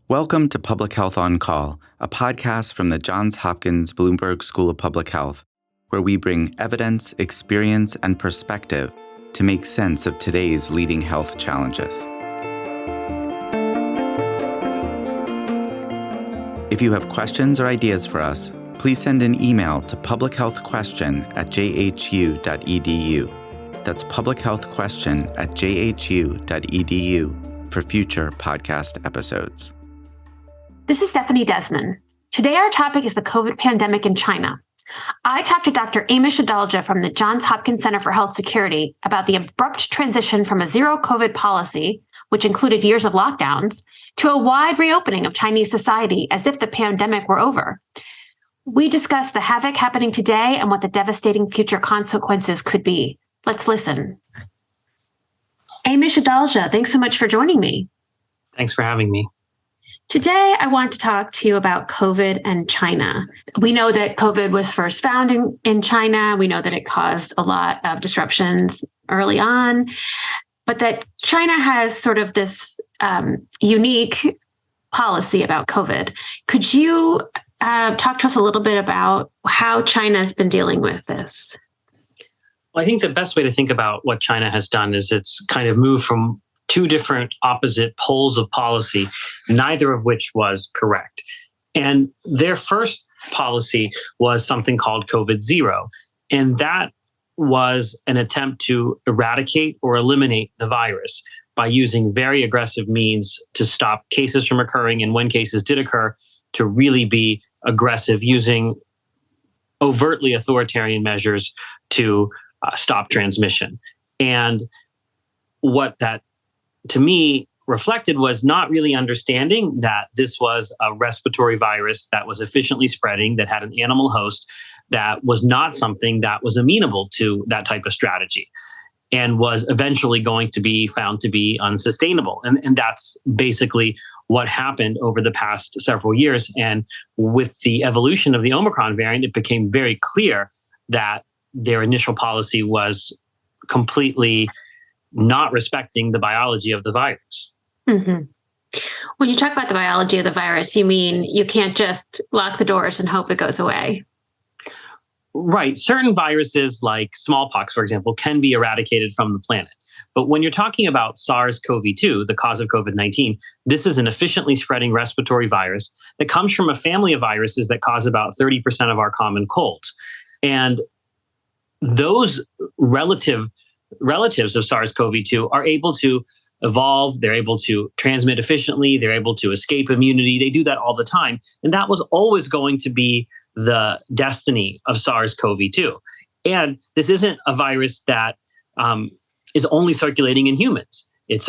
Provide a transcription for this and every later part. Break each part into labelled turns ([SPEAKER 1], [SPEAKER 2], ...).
[SPEAKER 1] Welcome to Public Health on Call, a podcast from the Johns Hopkins Bloomberg School of Public Health, where we bring evidence, experience, and perspective to make sense of today's leading health challenges. If you have questions or ideas for us, please send an email to publichealthquestion@jhu.edu. That's publichealthquestion@jhu.edu for future podcast episodes.
[SPEAKER 2] This is Stephanie Desmond. Today, our topic is the COVID pandemic in China. I talked to Dr. Amish Adalja from the Johns Hopkins Center for Health Security about the abrupt transition from a zero COVID policy, which included years of lockdowns, to a wide reopening of Chinese society as if the pandemic were over. We discussed the havoc happening today and what the devastating future consequences could be. Let's listen. Amish Adalja, thanks so much for joining me.
[SPEAKER 3] Thanks for having me.
[SPEAKER 2] Today, I want to talk to you about COVID and China. We know that COVID was first found in China. We know that it caused a lot of disruptions early on, but that China has sort of this unique policy about COVID. Could you talk to us a little bit about how China's been dealing with this?
[SPEAKER 3] Well, I think the best way to think about what China has done is it's kind of moved from two different opposite poles of policy, neither of which was correct. And their first policy was something called COVID zero. And that was an attempt to eradicate or eliminate the virus by using very aggressive means to stop cases from occurring. And when cases did occur, to really be aggressive, using overtly authoritarian measures to stop transmission. And what that to me reflected was not really understanding that this was a respiratory virus that was efficiently spreading, that had an animal host, that was not something that was amenable to that type of strategy and was eventually going to be found to be unsustainable. And that's basically what happened over the past several years. And with the evolution of the Omicron variant, it became very clear that their initial policy was completely not respecting the biology of the virus.
[SPEAKER 2] Mm-hmm. When you talk about the biology of the virus, you mean you can't just lock the doors and hope it goes away?
[SPEAKER 3] Right. Certain viruses like smallpox, for example, can be eradicated from the planet. But when you're talking about SARS-CoV-2, the cause of COVID-19, this is an efficiently spreading respiratory virus that comes from a family of viruses that cause about 30% of our common colds. And those relatives of SARS-CoV-2 are able to evolve, they're able to transmit efficiently, they're able to escape immunity. They do that all the time. And that was always going to be the destiny of SARS-CoV-2. And this isn't a virus that is only circulating in humans. It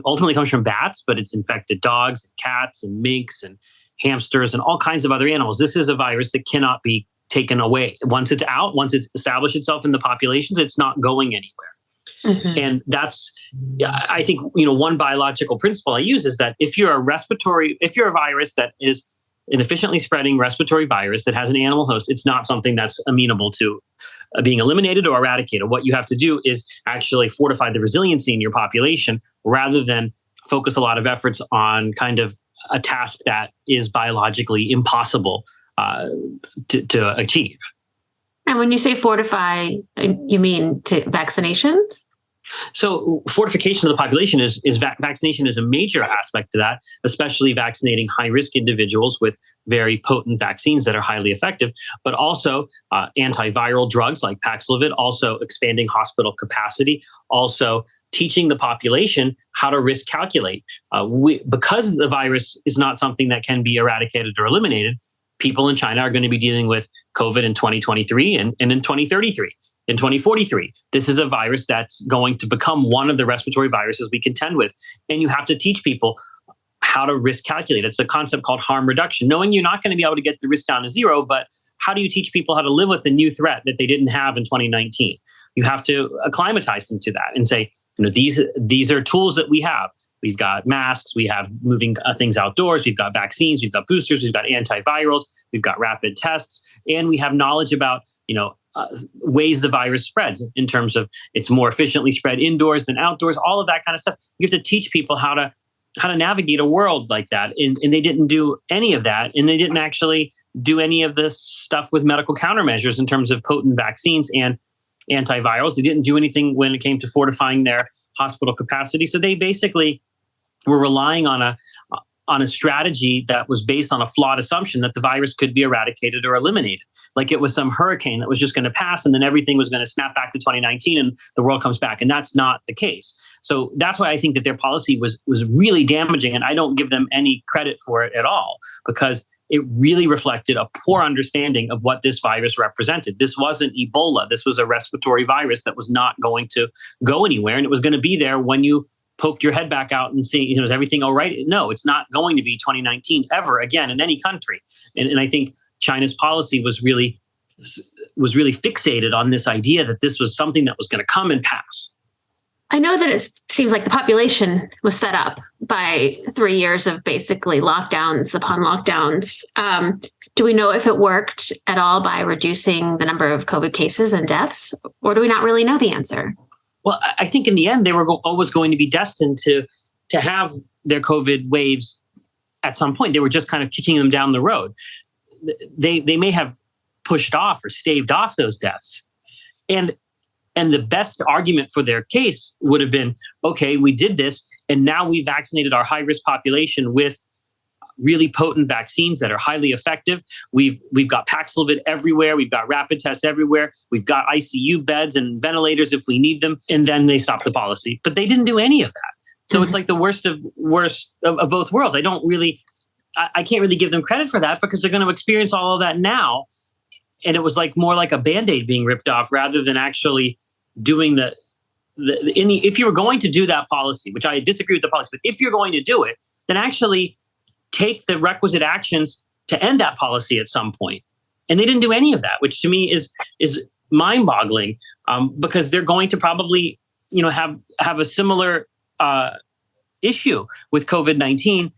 [SPEAKER 3] ultimately comes from bats, but it's infected dogs, and cats, and minks, and hamsters, and all kinds of other animals. This is a virus that cannot be taken away. Once it's out, once it's established itself in the populations, it's not going anywhere. Mm-hmm. And that's, I think, one biological principle I use is that if you're a virus that is an efficiently spreading respiratory virus that has an animal host, it's not something that's amenable to being eliminated or eradicated. What you have to do is actually fortify the resiliency in your population rather than focus a lot of efforts on kind of a task that is biologically impossible to achieve.
[SPEAKER 2] And when you say fortify, you mean to vaccinations?
[SPEAKER 3] So fortification of the population is vaccination is a major aspect to that, especially vaccinating high-risk individuals with very potent vaccines that are highly effective, but also antiviral drugs like Paxlovid, also expanding hospital capacity, also teaching the population how to risk calculate. Because the virus is not something that can be eradicated or eliminated, people in China are going to be dealing with COVID in 2023 and in 2033, in 2043. This is a virus that's going to become one of the respiratory viruses we contend with. And you have to teach people how to risk calculate. It's a concept called harm reduction, knowing you're not going to be able to get the risk down to zero, but how do you teach people how to live with the new threat that they didn't have in 2019? You have to acclimatize them to that and say, these are tools that we have. We've got masks, we have moving things outdoors, we've got vaccines, we've got boosters, we've got antivirals, we've got rapid tests, and we have knowledge about, ways the virus spreads in terms of it's more efficiently spread indoors than outdoors, all of that kind of stuff. You have to teach people how to navigate a world like that. And they didn't do any of that. And they didn't actually do any of this stuff with medical countermeasures in terms of potent vaccines and antivirals. They didn't do anything when it came to fortifying their hospital capacity. So they basically were relying on a strategy that was based on a flawed assumption that the virus could be eradicated or eliminated. Like it was some hurricane that was just going to pass and then everything was going to snap back to 2019 and the world comes back. And that's not the case. So that's why I think that their policy was really damaging. And I don't give them any credit for it at all, because it really reflected a poor understanding of what this virus represented. This wasn't Ebola. This was a respiratory virus that was not going to go anywhere. And it was going to be there when you poked your head back out and see, is everything all right? No, it's not going to be 2019 ever again in any country. And I think China's policy was really fixated on this idea that this was something that was going to come and pass.
[SPEAKER 2] I know that it seems like the population was fed up by 3 years of basically lockdowns upon lockdowns. Do we know if it worked at all by reducing the number of COVID cases and deaths, or do we not really know the answer?
[SPEAKER 3] Well, I think in the end, they were always going to be destined to have their COVID waves at some point. They were just kind of kicking them down the road. They may have pushed off or staved off those deaths. And the best argument for their case would have been, okay, we did this, and now we vaccinated our high-risk population with really potent vaccines that are highly effective. We've got Paxlovid everywhere. We've got rapid tests everywhere. We've got ICU beds and ventilators if we need them. And then they stopped the policy. But they didn't do any of that. So It's like the worst of both worlds. I can't really give them credit for that, because they're going to experience all of that now. And it was like more like a Band-Aid being ripped off rather than actually doing if you were going to do that policy, which I disagree with the policy, but if you're going to do it, then actually take the requisite actions to end that policy at some point. And they didn't do any of that, which to me is mind-boggling, because they're going to probably, have a similar issue with COVID-19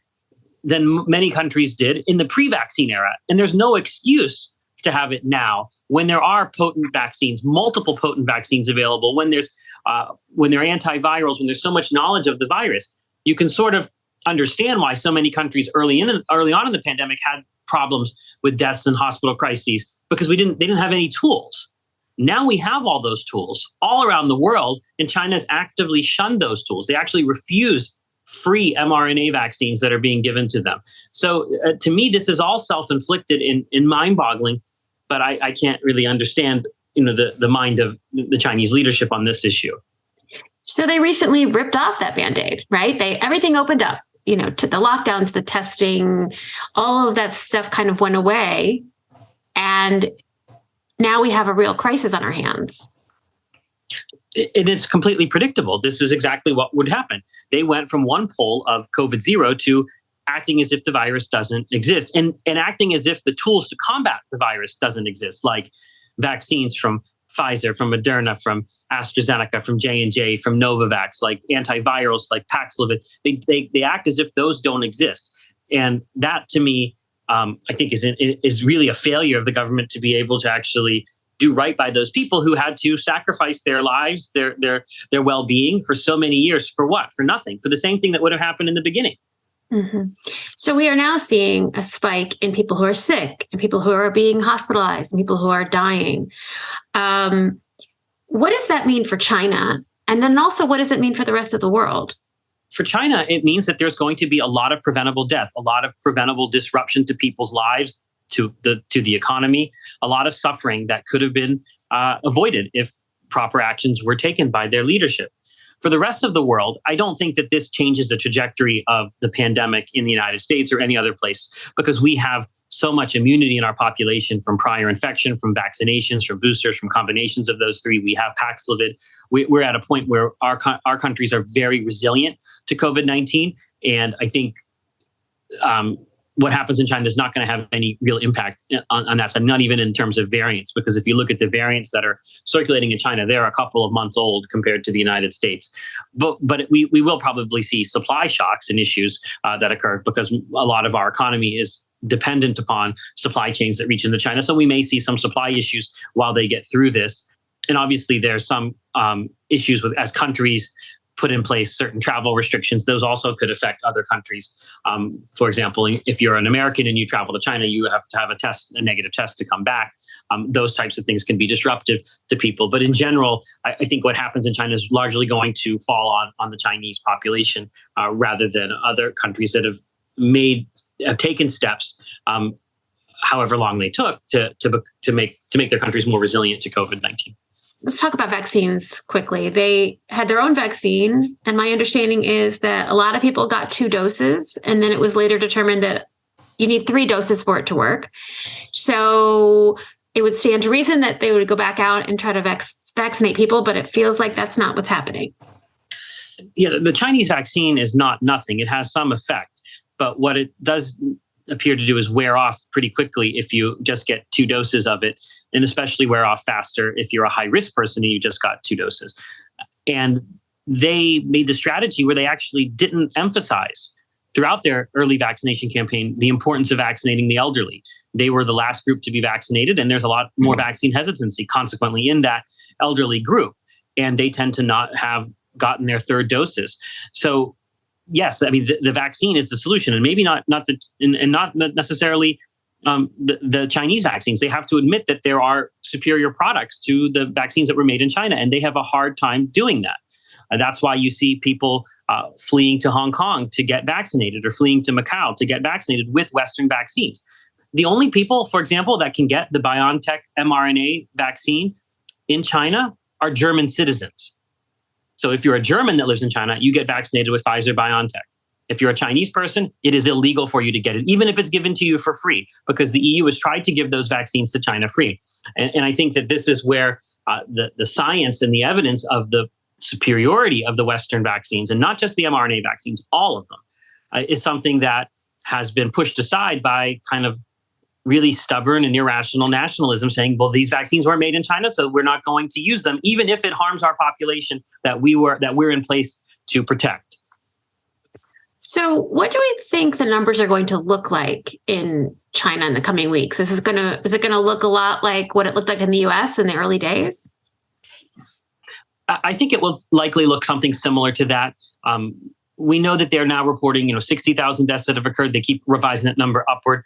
[SPEAKER 3] than many countries did in the pre-vaccine era. And there's no excuse to have it now when there are potent vaccines, multiple potent vaccines available, when there are antivirals, when there's so much knowledge of the virus. You can sort of understand why so many countries early on in the pandemic had problems with deaths and hospital crises, because they didn't have any tools. Now we have all those tools all around the world, and China's actively shunned those tools. They actually refuse free mRNA vaccines that are being given to them. So to me, this is all self-inflicted and mind-boggling, but I can't really understand, the mind of the Chinese leadership on this issue.
[SPEAKER 2] So they recently ripped off that Band-Aid, right? Everything opened up, to the lockdowns, the testing, all of that stuff kind of went away. And now we have a real crisis on our hands.
[SPEAKER 3] And it's completely predictable. This is exactly what would happen. They went from one pole of COVID zero to acting as if the virus doesn't exist, and acting as if the tools to combat the virus doesn't exist, like vaccines from Pfizer, from Moderna, from AstraZeneca, from J&J, from Novavax, like antivirals, like Paxlovid. They act as if those don't exist. And that, to me, I think is really a failure of the government to be able to actually do right by those people who had to sacrifice their lives, their well-being for so many years. For what? For nothing. For the same thing that would have happened in the beginning.
[SPEAKER 2] Mm-hmm. So we are now seeing a spike in people who are sick, and people who are being hospitalized, and people who are dying. What does that mean for China? And then also, what does it mean for the rest of the world?
[SPEAKER 3] For China, it means that there's going to be a lot of preventable death, a lot of preventable disruption to people's lives, to the economy, a lot of suffering that could have been avoided if proper actions were taken by their leadership. For the rest of the world, I don't think that this changes the trajectory of the pandemic in the United States or any other place, because we have so much immunity in our population from prior infection, from vaccinations, from boosters, from combinations of those three. We have Paxlovid. We're at a point where our countries are very resilient to COVID-19. And I think what happens in China is not going to have any real impact on that side, not even in terms of variants, because if you look at the variants that are circulating in China, they're a couple of months old compared to the United States. But we will probably see supply shocks and issues that occur, because a lot of our economy is dependent upon supply chains that reach into China. So we may see some supply issues while they get through this. And obviously there's some issues as countries put in place certain travel restrictions. Those also could affect other countries. For example, if you're an American and you travel to China, you have to have a negative test to come back. Those types of things can be disruptive to people. But in general, I think what happens in China is largely going to fall on the Chinese population rather than other countries that have taken steps, however long they took, to make their countries more resilient to COVID-19.
[SPEAKER 2] Let's talk about vaccines quickly. They had their own vaccine, and my understanding is that a lot of people got 2 doses, and then it was later determined that you need 3 doses for it to work. So it would stand to reason that they would go back out and try to vaccinate people, but it feels like that's not what's happening.
[SPEAKER 3] Yeah, the Chinese vaccine is not nothing. It has some effect, but what it does appear to do is wear off pretty quickly if you just get 2 doses of it, and especially wear off faster if you're a high-risk person and you just got 2 doses. And they made the strategy where they actually didn't emphasize throughout their early vaccination campaign the importance of vaccinating the elderly. They were the last group to be vaccinated, and there's a lot more vaccine hesitancy consequently in that elderly group, and they tend to not have gotten their 3rd doses. So yes, I mean, the vaccine is the solution, and maybe not necessarily the Chinese vaccines. They have to admit that there are superior products to the vaccines that were made in China, and they have a hard time doing that. That's why you see people fleeing to Hong Kong to get vaccinated, or fleeing to Macau to get vaccinated with Western vaccines. The only people, for example, that can get the BioNTech mRNA vaccine in China are German citizens. So if you're a German that lives in China, you get vaccinated with Pfizer BioNTech. If you're a Chinese person, it is illegal for you to get it, even if it's given to you for free, because the EU has tried to give those vaccines to China free. And I think that this is where the science and the evidence of the superiority of the Western vaccines, and not just the mRNA vaccines, all of them, is something that has been pushed aside by kind of really stubborn and irrational nationalism saying, well, these vaccines weren't made in China, so we're not going to use them, even if it harms our population that we're in place to protect.
[SPEAKER 2] So what do we think the numbers are going to look like in China in the coming weeks? Is it going to look a lot like what it looked like in the US in the early days?
[SPEAKER 3] I think it will likely look something similar to that. We know that they're now reporting, 60,000 deaths that have occurred. They keep revising that number upward.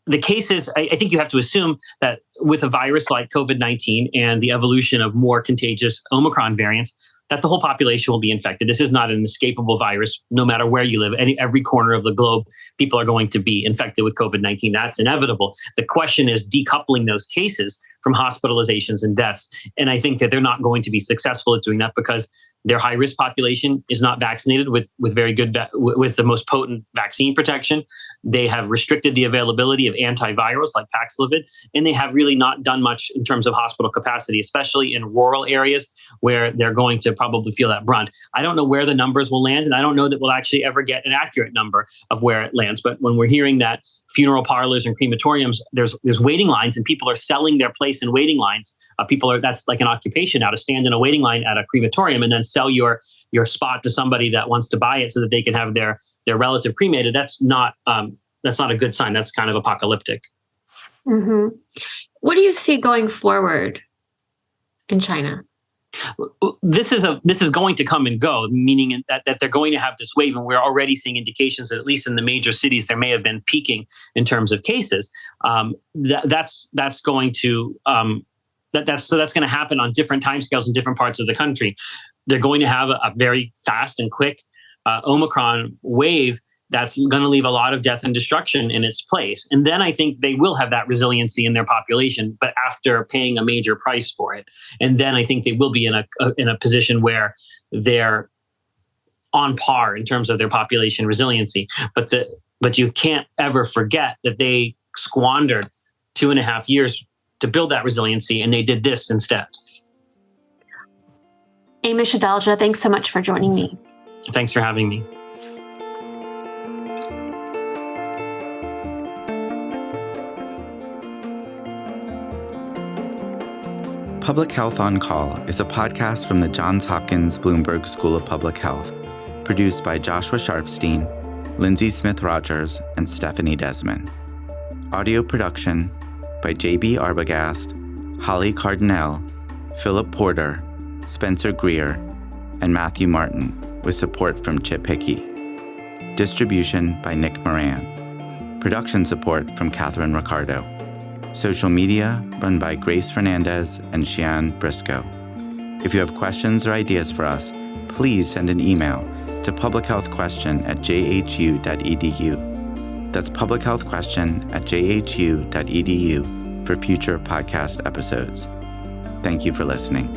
[SPEAKER 3] The cases, I think you have to assume that with a virus like COVID-19 and the evolution of more contagious Omicron variants, that the whole population will be infected. This is not an escapable virus. No matter where you live, every corner of the globe, people are going to be infected with COVID-19. That's inevitable. The question is decoupling those cases from hospitalizations and deaths. And I think that they're not going to be successful at doing that because their high-risk population is not vaccinated with very good, with the most potent vaccine protection. They have restricted the availability of antivirals like Paxlovid, and they have really not done much in terms of hospital capacity, especially in rural areas where they're going to probably feel that brunt. I don't know where the numbers will land, and I don't know that we'll actually ever get an accurate number of where it lands. But when we're hearing that funeral parlors and crematoriums, there's waiting lines, and people are selling their place in waiting lines. That's like an occupation now, to stand in a waiting line at a crematorium and then sell your spot to somebody that wants to buy it so that they can have their relative cremated. That's not a good sign. That's kind of apocalyptic.
[SPEAKER 2] Mm-hmm. What do you see going forward in China?
[SPEAKER 3] This is going to come and go, meaning that they're going to have this wave, and we're already seeing indications that at least in the major cities there may have been peaking in terms of cases. That's going to happen on different timescales in different parts of the country. They're going to have a very fast and quick Omicron wave that's going to leave a lot of death and destruction in its place. And then I think they will have that resiliency in their population, but after paying a major price for it. And then I think they will be in a position where they're on par in terms of their population resiliency. But you can't ever forget that they squandered 2.5 years to build that resiliency, and they did this instead.
[SPEAKER 2] Amish Adalja, thanks so much for joining me.
[SPEAKER 3] Thanks for having me.
[SPEAKER 1] Public Health on Call is a podcast from the Johns Hopkins Bloomberg School of Public Health, produced by Joshua Sharfstein, Lindsay Smith-Rogers, and Stephanie Desmond. Audio production by J.B. Arbogast, Holly Cardinale, Philip Porter, Spencer Greer, and Matthew Martin, with support from Chip Hickey. Distribution by Nick Moran. Production support from Catherine Ricardo. Social media run by Grace Fernandez and Shian Briscoe. If you have questions or ideas for us, please send an email to publichealthquestion@jhu.edu. That's publichealthquestion@jhu.edu for future podcast episodes. Thank you for listening.